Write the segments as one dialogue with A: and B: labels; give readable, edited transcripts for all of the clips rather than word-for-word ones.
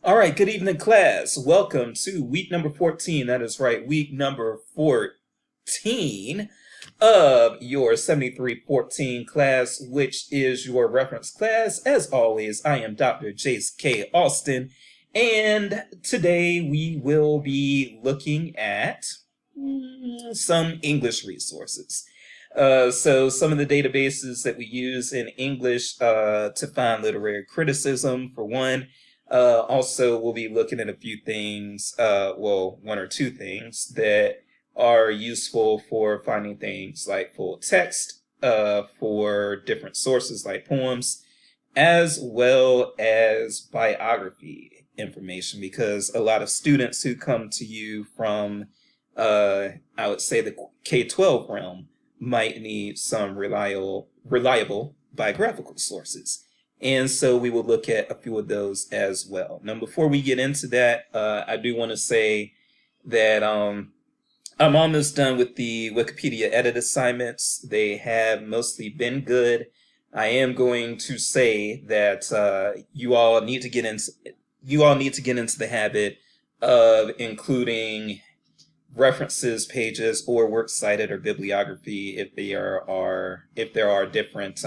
A: All right, good evening, class. Welcome to week number 14. That is right, week number 14 of your 7314 class, which is your reference class. As always, I am Dr. Jace K. Austin, and today we will be looking at some English resources. So some of the databases that we use in English to find literary criticism, for one. Also, we'll be looking at a few things, one or two things that are useful for finding things like full text for different sources like poems, as well as biography information, because a lot of students who come to you from, I would say, the K-12 realm might need some reliable biographical sources. And so we will look at a few of those as well. Now, before we get into that, I do want to say that I'm almost done with the Wikipedia edit assignments. They have mostly been good. I am going to say that you all need to get into the habit of including references pages or works cited or bibliography if there are different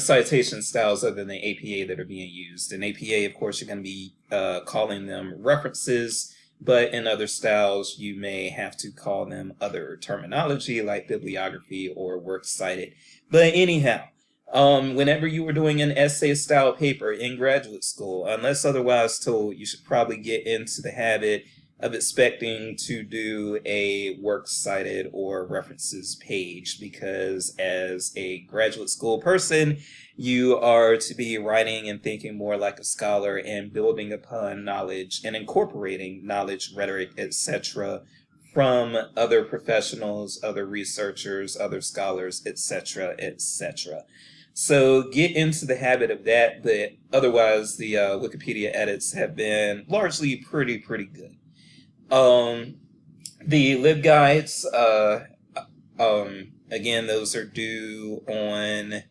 A: citation styles other than the APA that are being used. In APA, of course, you're going to be calling them references, but in other styles, you may have to call them other terminology like bibliography or works cited. But anyhow, whenever you were doing an essay style paper in graduate school, unless otherwise told, you should probably get into the habit of expecting to do a works cited or references page, because as a graduate school person, you are to be writing and thinking more like a scholar and building upon knowledge and incorporating knowledge, rhetoric, etc. from other professionals, other researchers, other scholars, etc., etc. So get into the habit of that, but otherwise the Wikipedia edits have been largely pretty good. The LibGuides, again, those are due on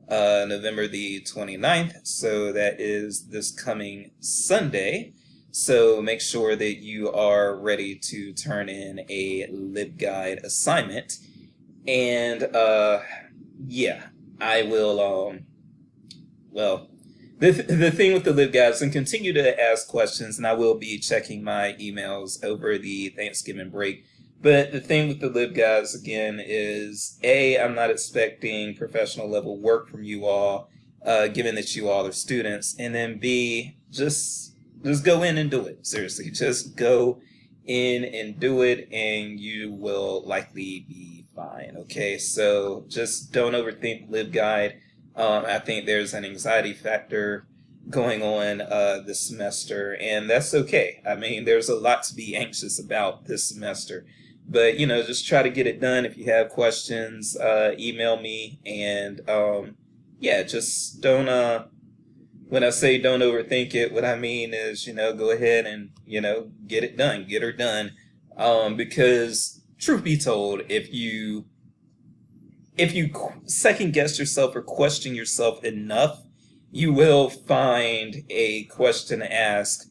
A: November the 29th, so that is this coming Sunday. So make sure that you are ready to turn in a LibGuide assignment. And yeah, I will, the thing with the LibGuides, and continue to ask questions, and I will be checking my emails over the Thanksgiving break. But the thing with the LibGuides, again, is A, I'm not expecting professional level work from you all, given that you all are students. And then B, just go in and do it. Seriously, just go in and do it, and you will likely be fine. Okay, so just don't overthink LibGuide. I think there's an anxiety factor going on this semester, and that's okay. I mean, there's a lot to be anxious about this semester, but just try to get it done. If you have questions, email me, and yeah, just don't. When I say don't overthink it, what I mean is, go ahead and get it done, get her done, because truth be told, if you second guess yourself or question yourself enough, you will find a question to ask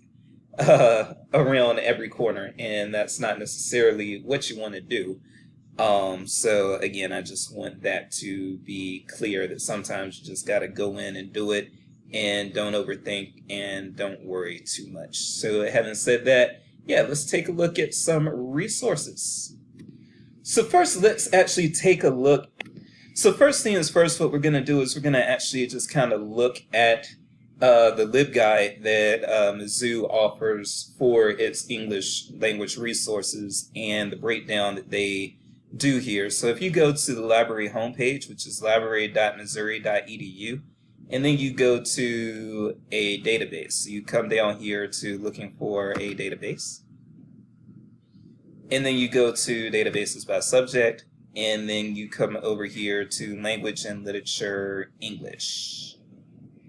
A: around every corner, and that's not necessarily what you want to do. So again, I just want that to be clear, that sometimes you just got to go in and do it, and don't overthink and don't worry too much. So having said that, yeah, let's take a look at some resources. So first, let's actually take a look. So first things first, what we're going to do is we're going to actually just kind of look at the LibGuide that Mizzou offers for its English language resources and the breakdown that they do here. So if you go to the library homepage, which is library.missouri.edu, and then you go to a database. So you come down here to looking for a database. And then you go to databases by subject. And then you come over here to Language and Literature English.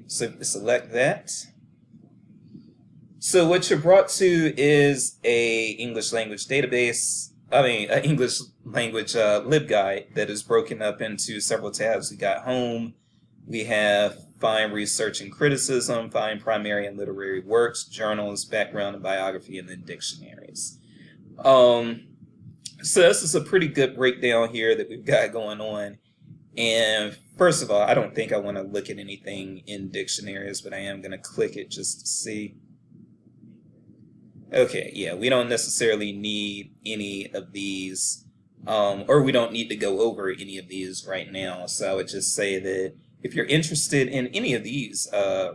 A: So select that. So what you're brought to is a English language database, an English language LibGuide that is broken up into several tabs. We got Home, We have find research and criticism, find primary and literary works, journals, background and biography, and then dictionaries. So this is a pretty good breakdown here that we've got going on. And first of all, I don't think I want to look at anything in dictionaries, but I am going to click it just to see. Okay, yeah, we don't necessarily need any of these, or we don't need to go over any of these right now. So I would just say that if you're interested in any of these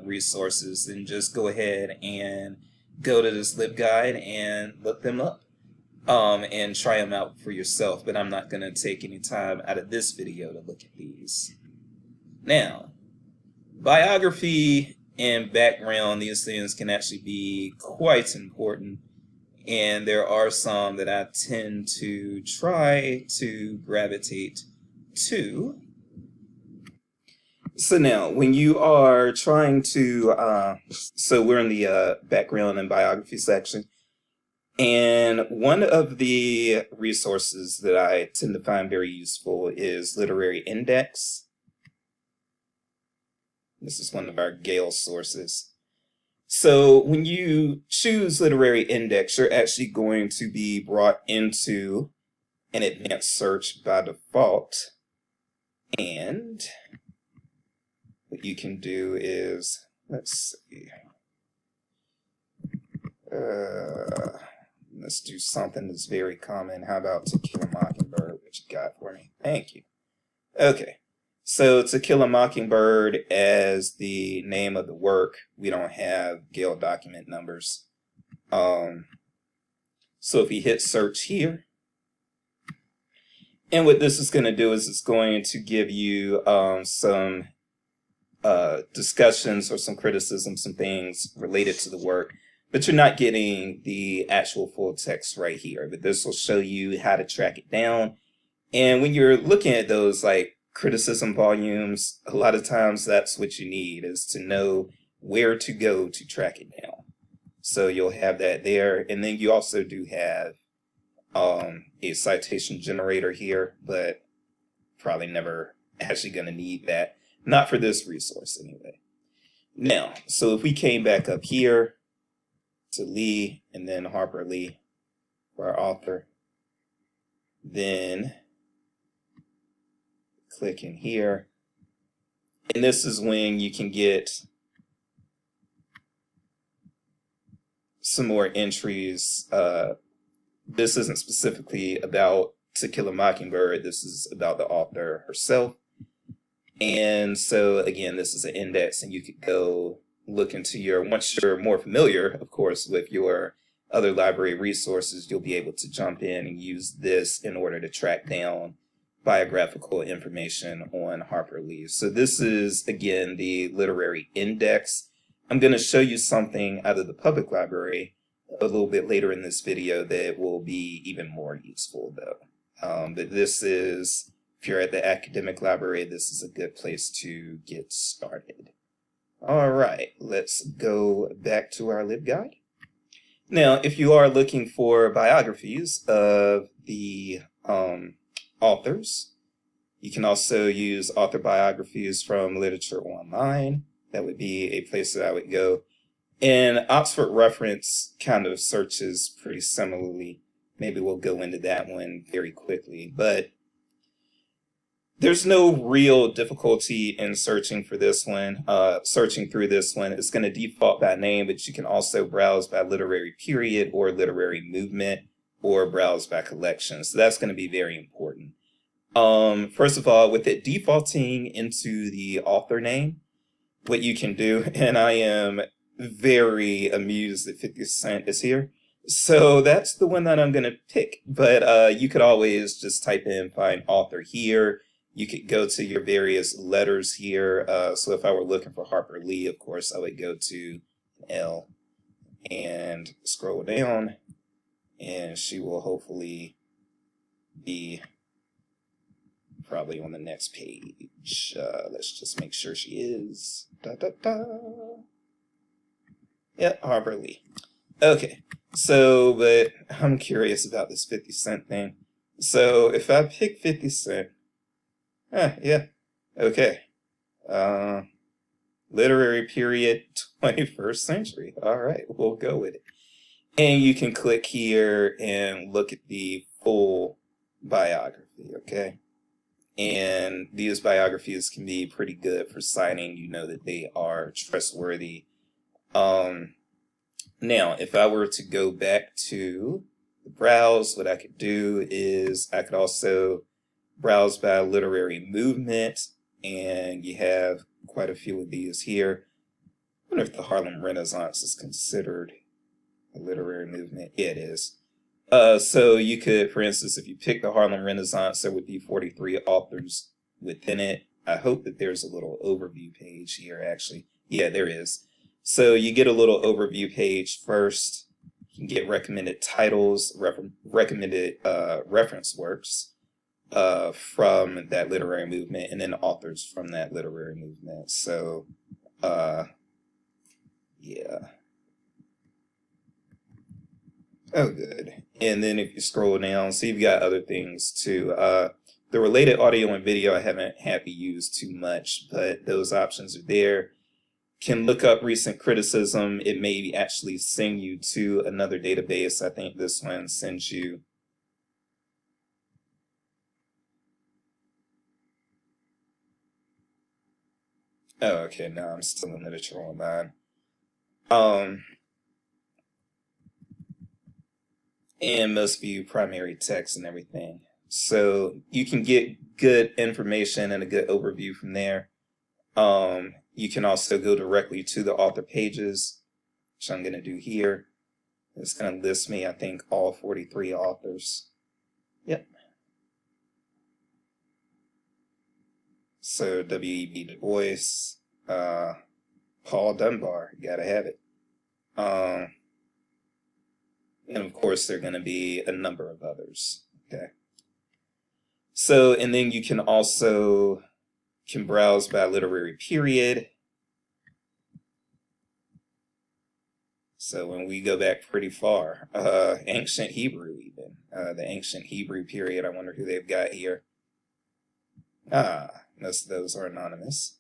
A: resources, then just go ahead and go to this LibGuide and look them up. And try them out for yourself, but I'm not going to take any time out of this video to look at these. Now, biography and background, these things can actually be quite important, and there are some that I tend to try to gravitate to. So now, when you are trying to, so we're in the background and biography section, and one of the resources that I tend to find very useful is Literary Index. This is one of our Gale sources. So when you choose Literary Index, you're actually going to be brought into an advanced search by default. And what you can do is, let's see. Let's do something that's very common. How about To Kill a Mockingbird? What you got for me? Thank you. Okay. So To Kill a Mockingbird as the name of the work. We don't have Gale document numbers. So if we hit search here, and what this is going to do is it's going to give you some discussions or some criticism, some things related to the work. But you're not getting the actual full text right here. But this will show you how to track it down. And when you're looking at those like criticism volumes, a lot of times that's what you need, is to know where to go to track it down. So you'll have that there. And then you also do have a citation generator here, but probably never actually going to need that. Not for this resource anyway. Now, so if we came back up here to Lee and then Harper Lee for our author, then click in here, and this is when you can get some more entries. This isn't specifically about To Kill a Mockingbird, this is about the author herself. And so again, this is an index, and you could go look into your, once you're more familiar, of course, with your other library resources, you'll be able to jump in and use this in order to track down biographical information on Harper Lee. So this is, again, the literary index. I'm going to show you something out of the public library a little bit later in this video that will be even more useful, though. But this is, if you're at the academic library, this is a good place to get started. All right, let's go back to our LibGuide. Now, if you are looking for biographies of the authors, you can also use author biographies from Literature Online. That would be a place that I would go. And Oxford Reference kind of searches pretty similarly. Maybe we'll go into that one very quickly, but there's no real difficulty in searching for this one, searching through this one. It's going to default by name, but you can also browse by literary period or literary movement, or browse by collection. So that's going to be very important. First of all, with it defaulting into the author name, what you can do, and I am very amused that 50 Cent is here. So that's the one that I'm going to pick. But you could always just type in, find author here. You could go to your various letters here. So if I were looking for Harper Lee, of course, I would go to L and scroll down, and she will hopefully be probably on the next page. Let's just make sure she is. Yep, Harper Lee. Okay, so, but I'm curious about this 50 Cent thing. So if I pick 50 Cent, yeah, okay. Literary period, 21st century. All right, we'll go with it. And you can click here and look at the full biography, okay? And these biographies can be pretty good for citing, you know, that they are trustworthy. Now, if I were to go back to the browse, what I could do is I could also browse by literary movement, and you have quite a few of these here. I wonder if the Harlem Renaissance is considered a literary movement. Yeah, it is. So you could, for instance, if you pick the Harlem Renaissance, there would be 43 authors within it. I hope that there's a little overview page here, actually. Yeah, there is. So you get a little overview page first. You can get recommended titles, recommended reference works from that literary movement, and then authors from that literary movement. So, yeah. Oh, good. And then if you scroll down, so you've got other things too. The related audio and video I haven't had to use too much, but those options are there. Can look up recent criticism. It may actually send you to another database. I think this one sends you. Oh, okay. No, I'm still in literature online. And most view primary text and everything. So you can get good information and a good overview from there. You can also go directly to the author pages, which I'm going to do here. It's going to list me, I think, all 43 authors. Yep. So W.E.B. Du Bois, Paul Dunbar, you got to have it. And of course, there are going to be a number of others. Okay. So, and then you can also browse by literary period. So when we go back pretty far, ancient Hebrew even, the ancient Hebrew period, I wonder who they've got here. Most of those are anonymous.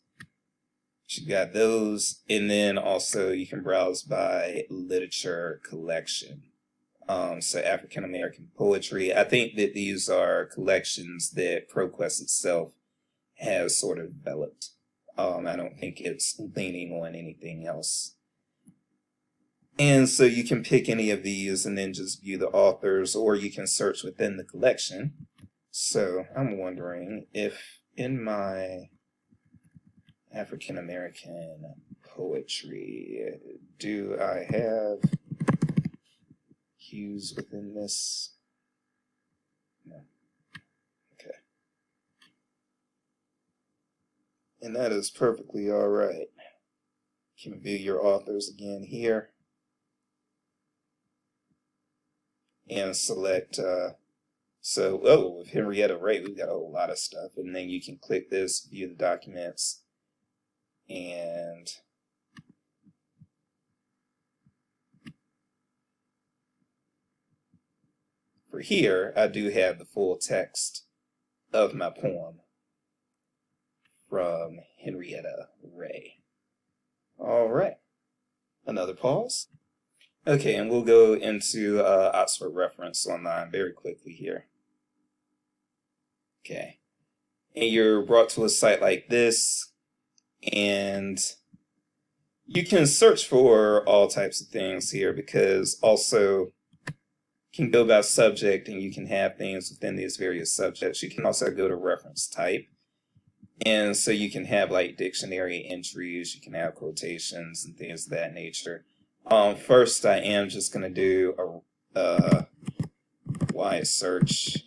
A: You've got those, and then also you can browse by literature collection. So African American poetry. I think that these are collections that ProQuest itself has sort of developed. I don't think it's leaning on anything else. And so you can pick any of these and then just view the authors, or you can search within the collection. So I'm wondering if in my African American poetry, do I have Hughes within this? No. Okay. And that is perfectly all right. You can view your authors again here. And select, with Henrietta Ray, we've got a whole lot of stuff. And then you can click this, view the documents, and for here, I do have the full text of my poem from Henrietta Ray. All right. Another pause. Okay, and we'll go into Oxford Reference Online very quickly here. Okay. And you're brought to a site like this, and you can search for all types of things here, because also you can go by subject and you can have things within these various subjects. You can also go to reference type. And so you can have like dictionary entries, you can have quotations and things of that nature. First, I am just going to do a wide search.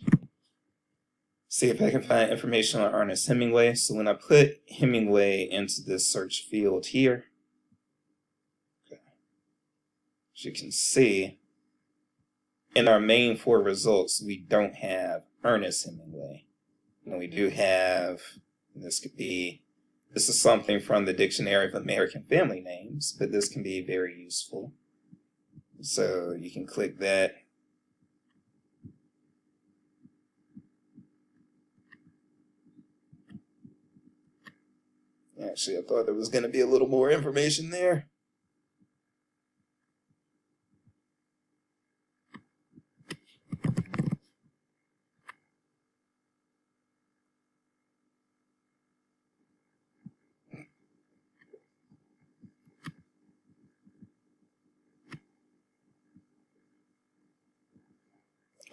A: See if I can find information on Ernest Hemingway. So when I put Hemingway into this search field here, as you can see, in our main 4 results, we don't have Ernest Hemingway. And we do have, this is something from the Dictionary of American Family Names, but this can be very useful. So you can click that. Actually, I thought there was going to be a little more information there.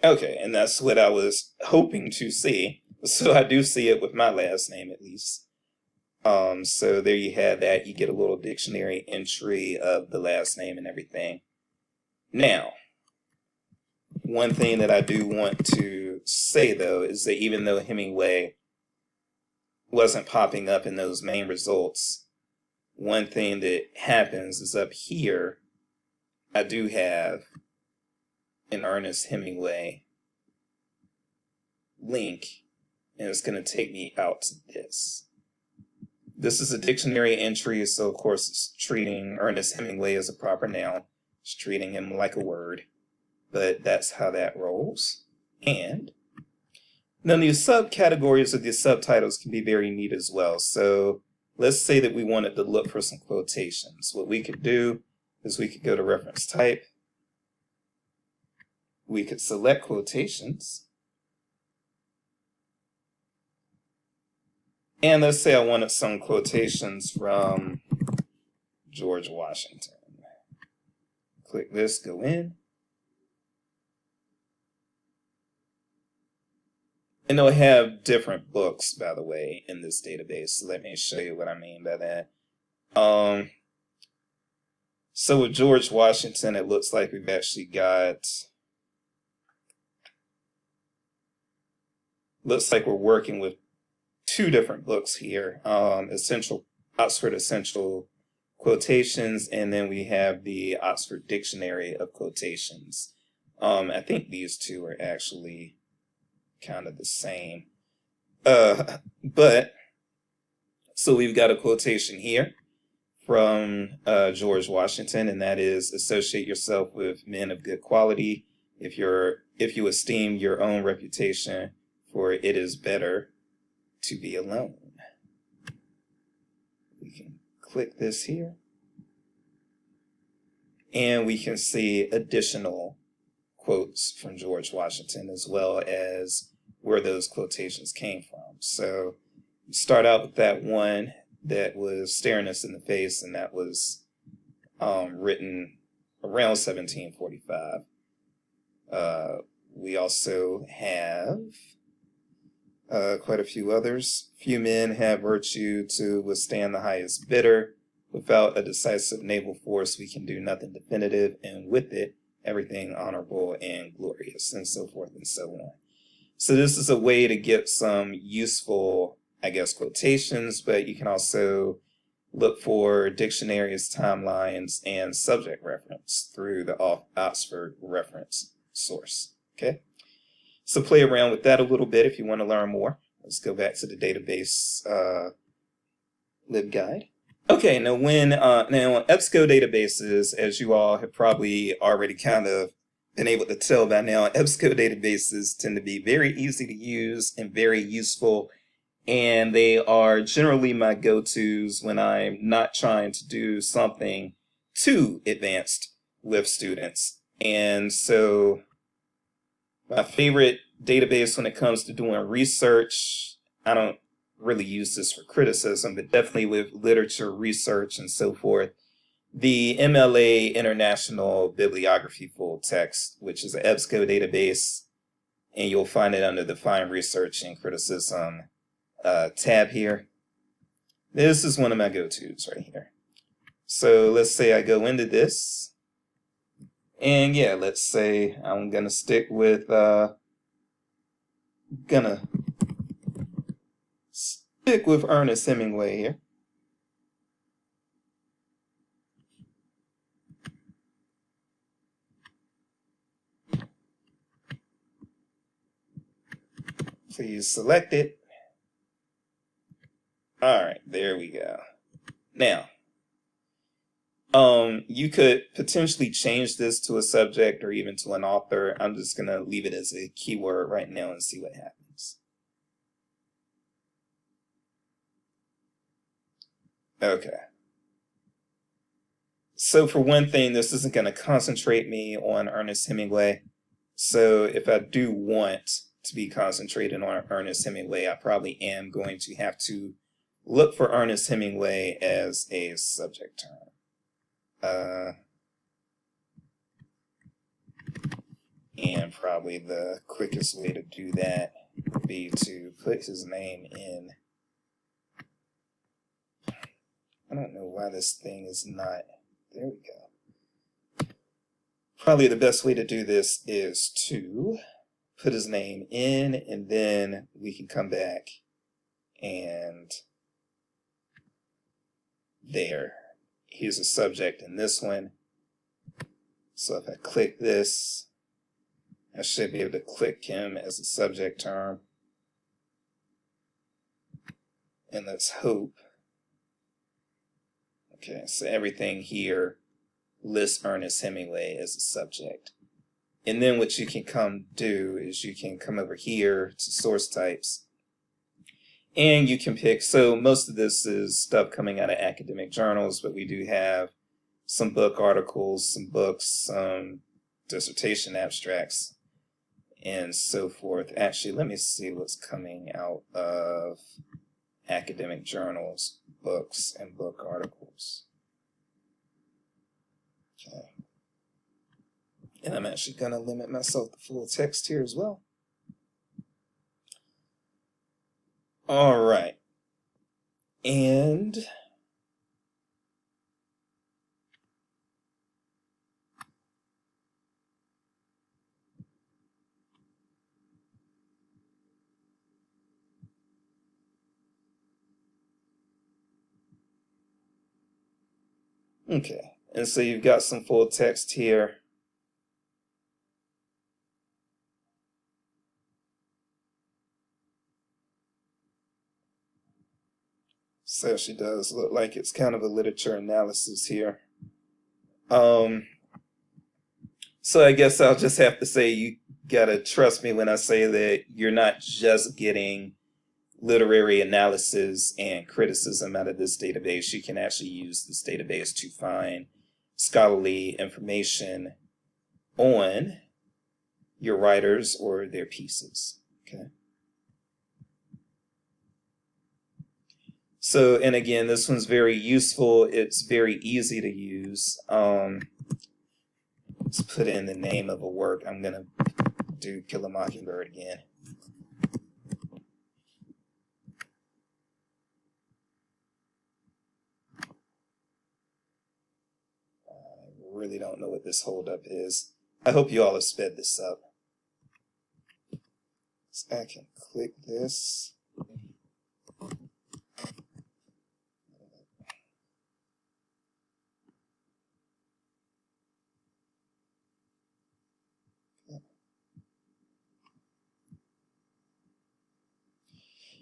A: Okay, and that's what I was hoping to see. So I do see it with my last name at least. So there you have that. You get a little dictionary entry of the last name and everything. Now, one thing that I do want to say though is that even though Hemingway wasn't popping up in those main results, one thing that happens is up here, I do have an Ernest Hemingway link, and it's going to take me out to this. This is a dictionary entry, so of course it's treating Ernest Hemingway as a proper noun. It's treating him like a word, but that's how that rolls. And then the subcategories of these subtitles can be very neat as well. So let's say that we wanted to look for some quotations. What we could do is we could go to reference type. We could select quotations. And let's say I wanted some quotations from George Washington. Click this, go in. And they'll have different books, by the way, in this database. So let me show you what I mean by that. So with George Washington, it looks like we've actually got, looks like we're working with two different books here. Oxford Essential Quotations, and then we have the Oxford Dictionary of Quotations. I think these two are actually kind of the same. But so we've got a quotation here from George Washington, and that is, associate yourself with men of good quality if you esteem your own reputation, for it is better to be alone. We can click this here, and we can see additional quotes from George Washington as well as where those quotations came from. So we start out with that one that was staring us in the face, and that was written around 1745. We also have quite a few others. Few men have virtue to withstand the highest bidder. Without a decisive naval force, we can do nothing definitive, and with it, everything honorable and glorious, and so forth and so on. So this is a way to get some useful, I guess, quotations, but you can also look for dictionaries, timelines, and subject reference through the Oxford reference source. Okay? So play around with that a little bit if you want to learn more. Let's go back to the database libguide. Okay, now now EBSCO databases, as you all have probably already kind of been able to tell by now, EBSCO databases tend to be very easy to use and very useful, and they are generally my go-tos when I'm not trying to do something too advanced with students. And so my favorite database when it comes to doing research, I don't really use this for criticism, but definitely with literature research and so forth, the MLA International Bibliography Full Text, which is an EBSCO database, and you'll find it under the Find Research and Criticism tab here. This is one of my go-tos right here. So let's say I go into this, and yeah, let's say I'm gonna stick with Ernest Hemingway here. Please select it. All right, there we go. Now, you could potentially change this to a subject or even to an author. I'm just gonna leave it as a keyword right now and see what happens. Okay. So for one thing, this isn't going to concentrate me on Ernest Hemingway. So if I do want to be concentrated on Ernest Hemingway, I probably am going to have to look for Ernest Hemingway as a subject term. And probably the quickest way to do that would be to put his name in. I don't know why this thing is not. There we go. Probably the best way to do this is to put his name in, and then we can come back and there. Here's a subject in this one. So if I click this, I should be able to click him as a subject term. And let's hope. Okay, so everything here lists Ernest Hemingway as a subject. And then what you can come do is you can come over here to source types. And you can pick, so most of this is stuff coming out of academic journals, but we do have some book articles, some books, some dissertation abstracts, and so forth. Actually, let me see what's coming out of academic journals, books, and book articles. Okay. And I'm actually going to limit myself to full text here as well. All right. And okay. And so you've got some full text here. So she does look like it's kind of a literature analysis here. So I guess I'll just have to say you gotta trust me when I say that you're not just getting literary analysis and criticism out of this database. You can actually use this database to find scholarly information on your writers or their pieces. Okay. So, and again, this one's very useful. It's very easy to use. Let's put in the name of a work. I'm going to do Kill a Mockingbird again. I really don't know what this holdup is. I hope you all have sped this up. So I can click this.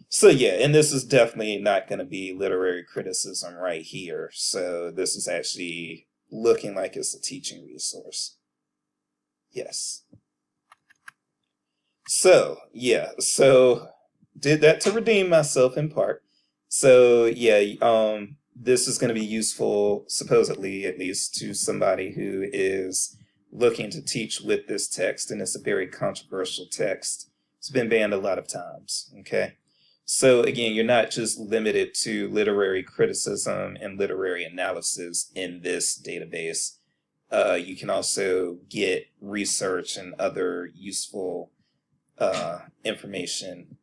A: So yeah, and this is definitely not going to be literary criticism right here. So this is actually looking like it's a teaching resource. Yes. So yeah, so did that to redeem myself in part. So yeah, this is going to be useful, supposedly at least, to somebody who is looking to teach with this text, and it's a very controversial text. It's been banned a lot of times. Okay. So again, you're not just limited to literary criticism and literary analysis in this database. You can also get research and other useful information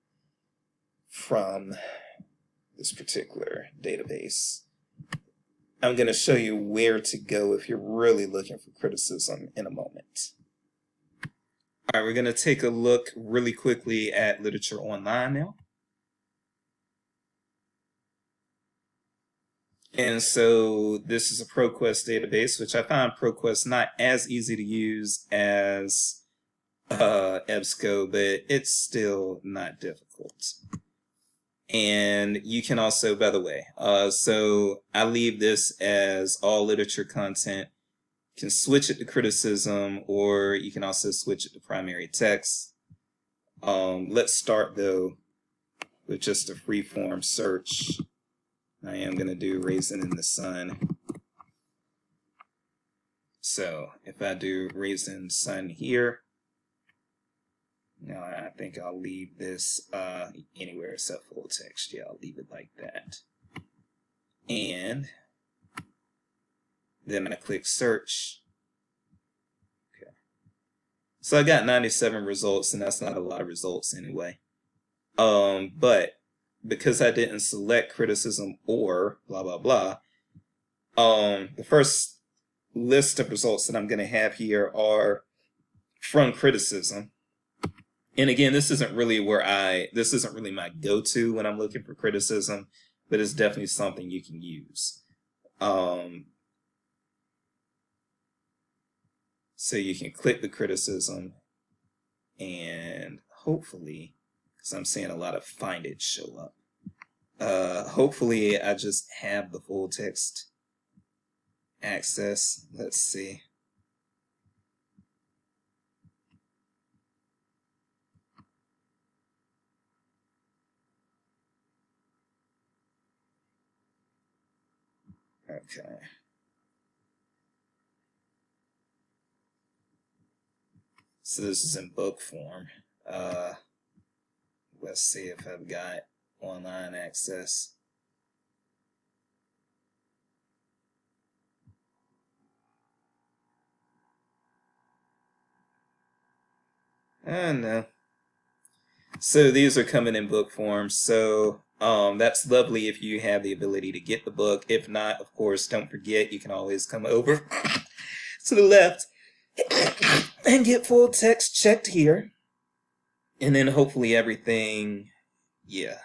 A: from this particular database. I'm going to show you where to go if you're really looking for criticism in a moment. All right, we're going to take a look really quickly at Literature Online now. And so this is a ProQuest database, which I find ProQuest not as easy to use as EBSCO, but it's still not difficult. And you can also, by the way, so I leave this as all literature content. You can switch it to criticism, or you can also switch it to primary text. Let's start though with just a free-form search I am going to do Raisin in the Sun. So if I do Raisin Sun here, now I think I'll leave this anywhere except full text. Yeah, I'll leave it like that. And then I click search. Okay. So I got 97 results, and that's not a lot of results anyway. But because I didn't select criticism or blah blah blah, the first list of results that I'm going to have here are from criticism. And again, this isn't really my go-to when I'm looking for criticism, but it's definitely something you can use. So you can click the criticism, and hopefully, because I'm seeing a lot of find it show up, hopefully I just have the full text access. Let's see. Okay. So this is in book form. Let's see if I've got online access. No. So these are coming in book form. So that's lovely if you have the ability to get the book. If not, of course, don't forget, you can always come over to the left and get full text checked here. And then hopefully everything, yeah,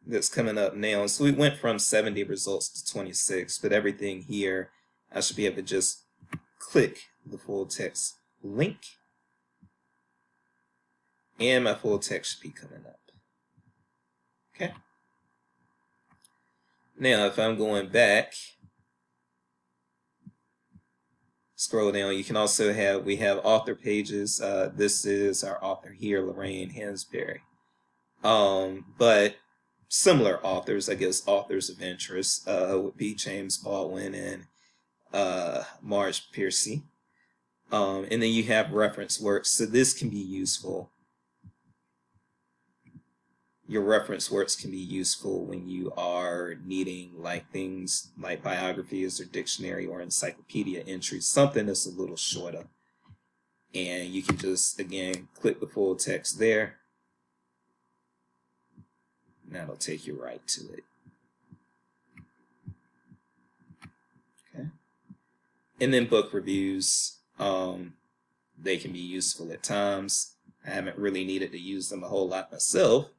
A: that's coming up now. So we went from 70 results to 26, but everything here, I should be able to just click the full text link, and my full text should be coming up. Okay. Now, if I'm going back, scroll down, you can also have, we have author pages. This is our author here, Lorraine Hansberry. But similar authors, I guess, authors of interest would be James Baldwin and Marge Piercy. And then you have reference works. So this can be useful. Your reference works can be useful when you are needing like things like biographies or dictionary or encyclopedia entries, something that's a little shorter. And you can just, again, click the full text there. And that'll take you right to it. Okay. And then book reviews, they can be useful at times. I haven't really needed to use them a whole lot myself,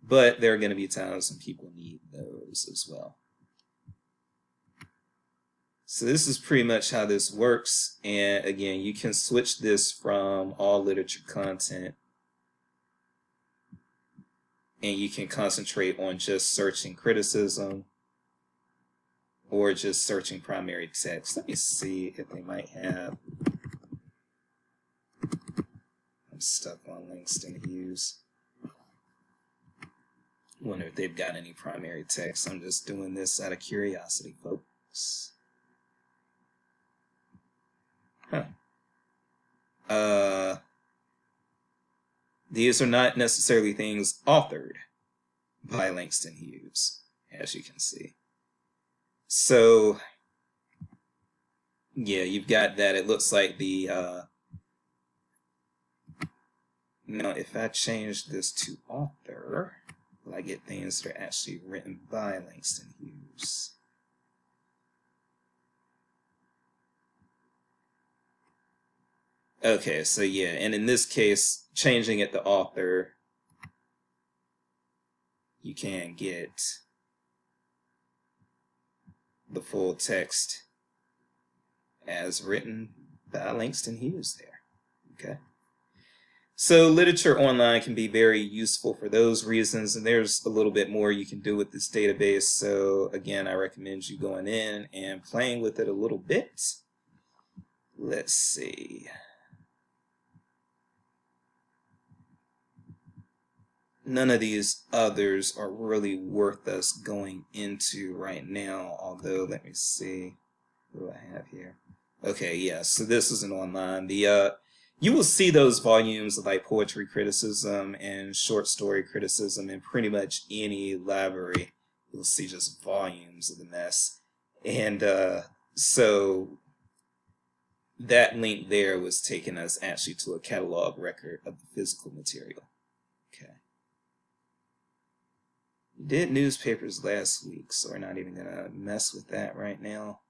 A: but there are going to be times when people need those as well. So this is pretty much how this works. And again, you can switch this from all literature content, and you can concentrate on just searching criticism or just searching primary text. Let me see if they might have. I'm stuck on Langston Hughes. Wonder if they've got any primary text. I'm just doing this out of curiosity, folks. These are not necessarily things authored by Langston Hughes, as you can see. So, yeah, you've got that. It looks like the, now if I change this to author, will I get things that are actually written by Langston Hughes? Okay, so yeah, and in this case, changing it to author, you can get the full text as written by Langston Hughes there. Okay. So literature online can be very useful for those reasons, and there's a little bit more you can do with this database. So again, I recommend you going in and playing with it a little bit. Let's see. none of these others are really worth us going into right now, although let me see what do I have here. Okay, yeah, so this isn't online. You will see those volumes of like poetry criticism and short story criticism in pretty much any library. You'll see just volumes of the mess. And so that link there was taking us actually to a catalog record of the physical material. Okay. We did newspapers last week, so we're not even going to mess with that right now.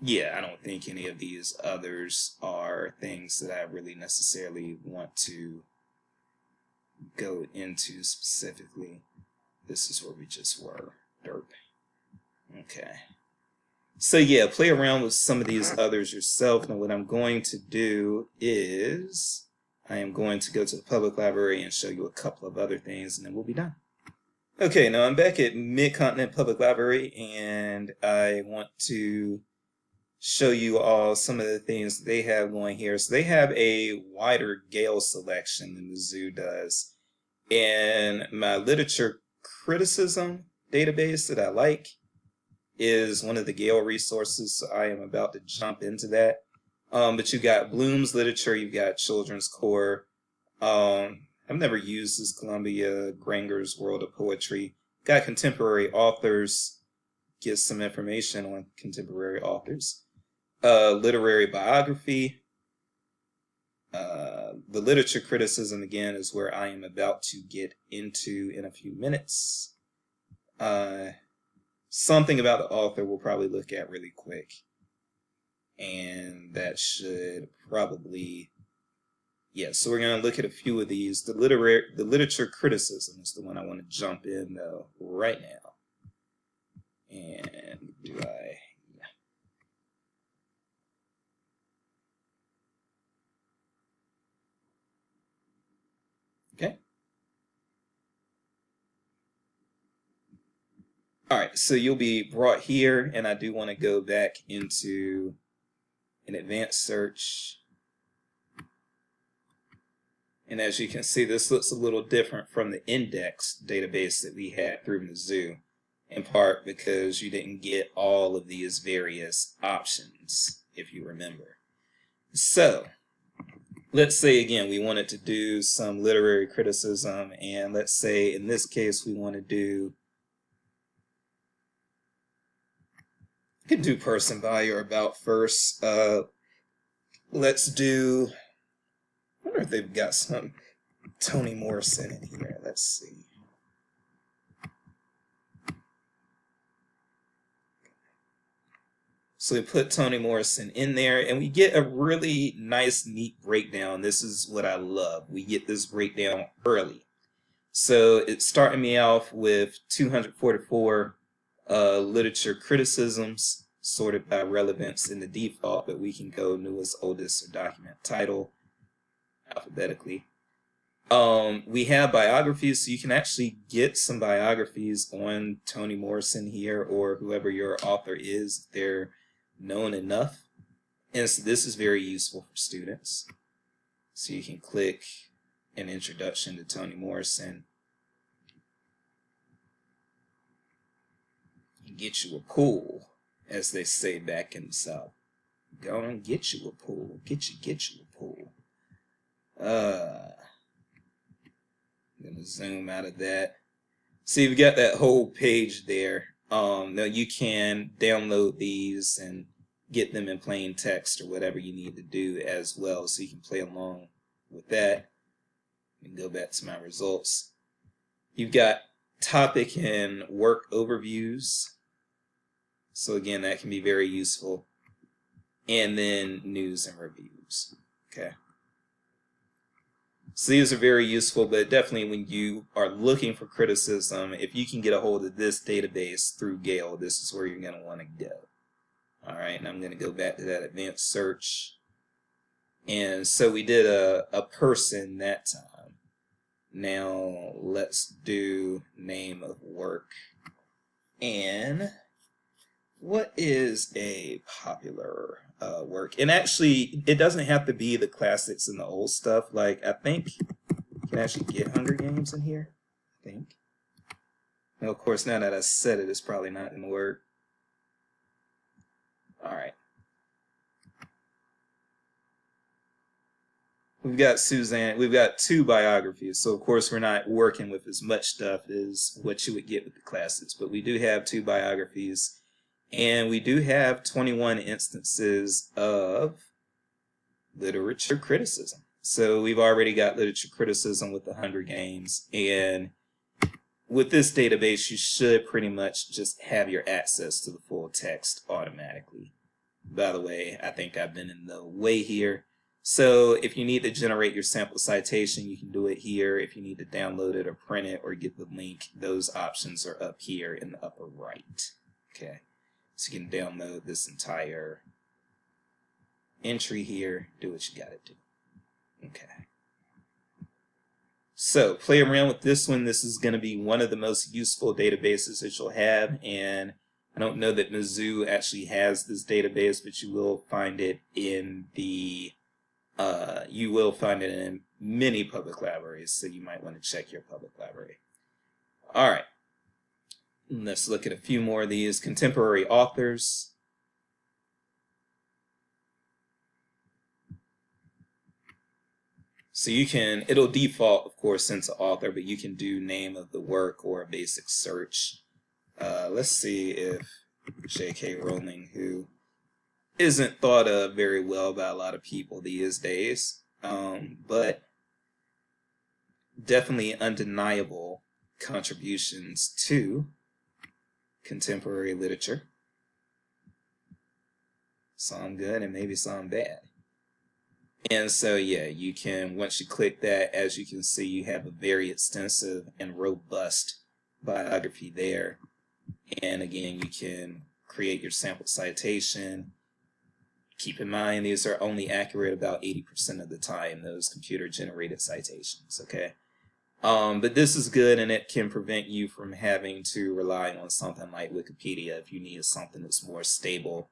A: Yeah, I don't think any of these others are things that I really necessarily want to go into specifically. This is where we just were. Derp. Okay. So yeah, play around with some of these others yourself. Now what I'm going to do is I am going to go to the public library and show you a couple of other things, and then we'll be done. Okay, now I'm back at Mid-Continent Public Library, and I want to show you all some of the things they have going here. So they have a wider Gale selection than the zoo does. And my literature criticism database that I like is one of the Gale resources, so I am about to jump into that. But you've got Bloom's literature, you've got Children's Core. I've never used this Columbia Granger's World of Poetry. Got contemporary authors, get some information on contemporary authors. Literary biography. The literature criticism, again, is where I am about to get into in a few minutes. Something about the author we'll probably look at really quick. And that should probably... Yeah, so we're going to look at a few of these. The literature criticism is the one I want to jump in, though, right now. And do I... Okay. All right, so you'll be brought here, and I do want to go back into an advanced search. And as you can see, this looks a little different from the index database that we had through Mizzou, in part because you didn't get all of these various options, if you remember. So, let's say again we wanted to do some literary criticism, and let's say in this case we want to do, you can do person by or about first. Let's do, I wonder if they've got some Toni Morrison in here. Let's see. So we put Toni Morrison in there, and we get a really nice, neat breakdown. This is what I love. We get this breakdown early. So it's starting me off with 244 literature criticisms, sorted by relevance in the default, but we can go newest, oldest, or document title alphabetically. We have biographies, so you can actually get some biographies on Toni Morrison here, or whoever your author is, if they're known enough. And so this is very useful for students. So you can click an introduction to Toni Morrison and get you a pool, as they say back in the South. Go and get you a pool. Get you a pool. I'm gonna zoom out of that. So you've got that whole page there. Now you can download these and get them in plain text or whatever you need to do as well, so you can play along with that. And go back to my results. You've got topic and work overviews. So again, that can be very useful. And then news and reviews. Okay. So these are very useful, but definitely when you are looking for criticism, if you can get a hold of this database through Gale, this is where you're going to want to go. All right, and I'm going to go back to that advanced search. And so we did a person that time. Now let's do name of work. And what is a popular work? And actually, it doesn't have to be the classics and the old stuff. Like, I think you can actually get Hunger Games in here, I think. Now, of course, now that I said it, it's probably not going to work. All right. We've got Suzanne. We've got 2 biographies, so of course we're not working with as much stuff as what you would get with the classics, but we do have 2 biographies, and we do have 21 instances of literature criticism. So we've already got literature criticism with the Hunger Games, and with this database, you should pretty much just have your access to the full text automatically. By the way, I think I've been in the way here. So if you need to generate your sample citation, you can do it here. If you need to download it or print it or get the link, those options are up here in the upper right. Okay, so you can download this entire entry here, do what you gotta do. Okay. So play around with this one. This is going to be one of the most useful databases that you'll have, and I don't know that Mizzou actually has this database, but you will find it in the many public libraries, so you might want to check your public library. All right, let's look at a few more of these. Contemporary authors. So you can, it'll default, of course, into author, but you can do name of the work or a basic search. Let's see if J.K. Rowling, who isn't thought of very well by a lot of people these days, but definitely undeniable contributions to contemporary literature. Some good and maybe some bad. And so, yeah, you can, once you click that, as you can see, you have a very extensive and robust biography there. And again, you can create your sample citation. Keep in mind, these are only accurate about 80% of the time, those computer-generated citations, okay? But this is good, and it can prevent you from having to rely on something like Wikipedia if you need something that's more stable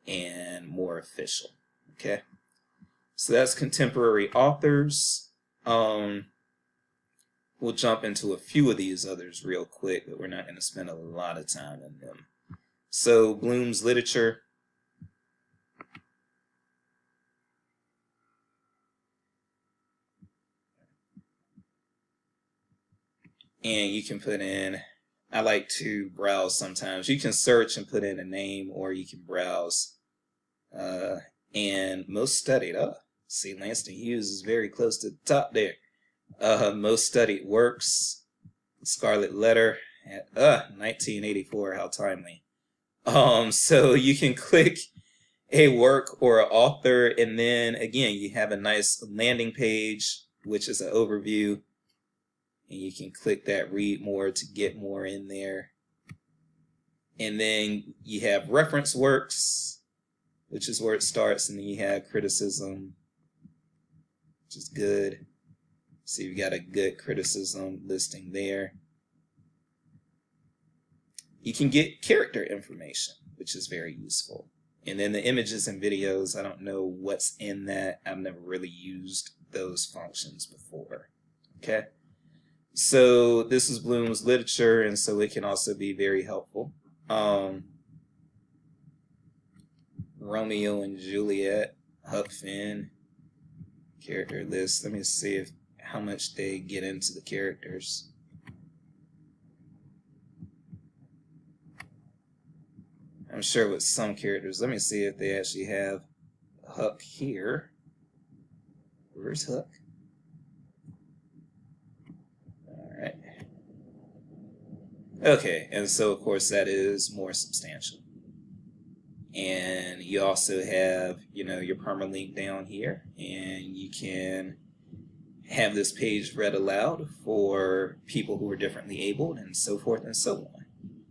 A: and more official, okay? So that's contemporary authors. We'll jump into a few of these others real quick, but we're not going to spend a lot of time on them. So Bloom's literature. And you can put in, I like to browse sometimes. You can search and put in a name, or you can browse. And most studied, see, Langston Hughes is very close to the top there. Most studied works, Scarlet Letter, at 1984, how timely. So you can click a work or an author, and then again, you have a nice landing page, which is an overview, and you can click that read more to get more in there. And then you have reference works, which is where it starts, and then you have criticism, which is good. So you've got a good criticism listing there. You can get character information, which is very useful. And then the images and videos, I don't know what's in that. I've never really used those functions before. Okay. So this is Bloom's literature, and so it can also be very helpful. Romeo and Juliet, Huck Finn, character list. Let me see if how much they get into the characters. I'm sure with some characters. Let me see if they actually have Huck here. Where's Huck? Alright. Okay, and so of course that is more substantial. And you also have, your permalink down here, and you can have this page read aloud for people who are differently abled, and so forth and so on.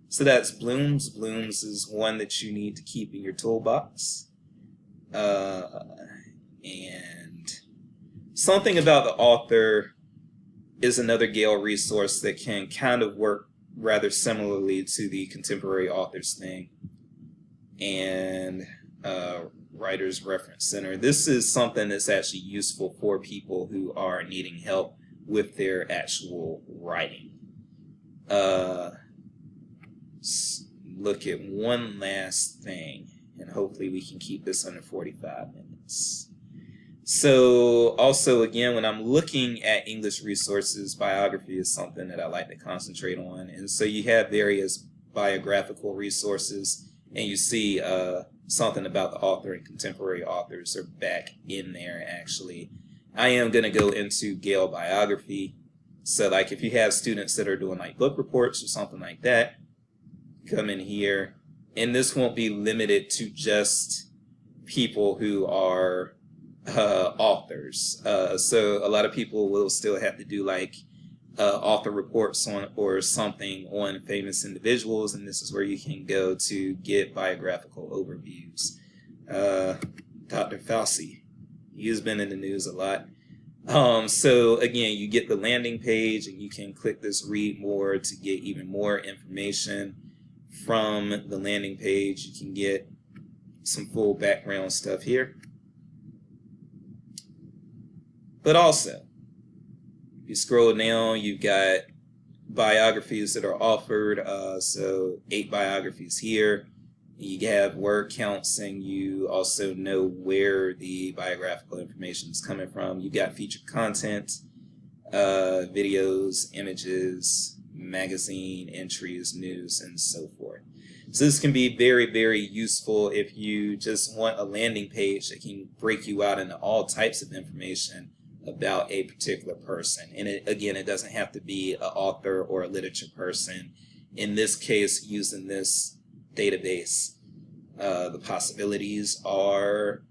A: So that's Bloom's. Bloom's is one that you need to keep in your toolbox. And something about the author is another Gale resource that can kind of work rather similarly to the contemporary authors thing. and Writers Reference Center. This is something that's actually useful for people who are needing help with their actual writing. Look at one last thing, and hopefully we can keep this under 45 minutes. So also, again, when I'm looking at English resources, biography is something that I like to concentrate on. And so you have various biographical resources, and you see something about the author, and contemporary authors are back in there, actually. I am going to go into Gale biography. So like if you have students that are doing like book reports or something like that, come in here. And this won't be limited to just people who are authors. So a lot of people will still have to do like author reports on or something on famous individuals, and this is where you can go to get biographical overviews. Dr. Fauci, he has been in the news a lot. So again, you get the landing page, and you can click this read more to get even more information from the landing page. You can get some full background stuff here. But also, if you scroll down, you've got biographies that are offered. So 8 biographies here. You have word counts, and you also know where the biographical information is coming from. You've got featured content, videos, images, magazine entries, news, and so forth. So this can be very, very useful if you just want a landing page that can break you out into all types of information about a particular person. And again, it doesn't have to be an author or a literature person. In this case, using this database, the possibilities are,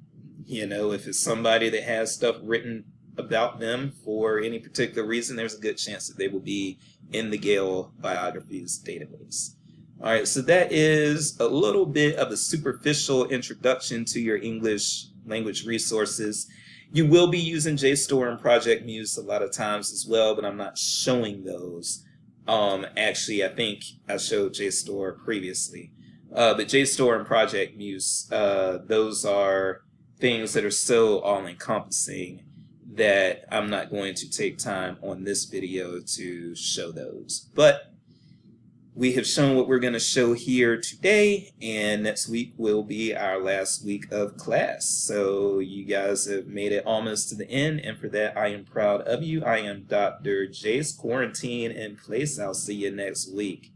A: if it's somebody that has stuff written about them for any particular reason, there's a good chance that they will be in the Gale Biographies database. All right, so that is a little bit of a superficial introduction to your English language resources. You will be using JSTOR and Project Muse a lot of times as well, but I'm not showing those. Actually, I think I showed JSTOR previously. But JSTOR and Project Muse, those are things that are so all-encompassing that I'm not going to take time on this video to show those. But we have shown what we're going to show here today, and next week will be our last week of class. So you guys have made it almost to the end, and for that I am proud of you. I am Dr. Jace, quarantine in place. I'll see you next week.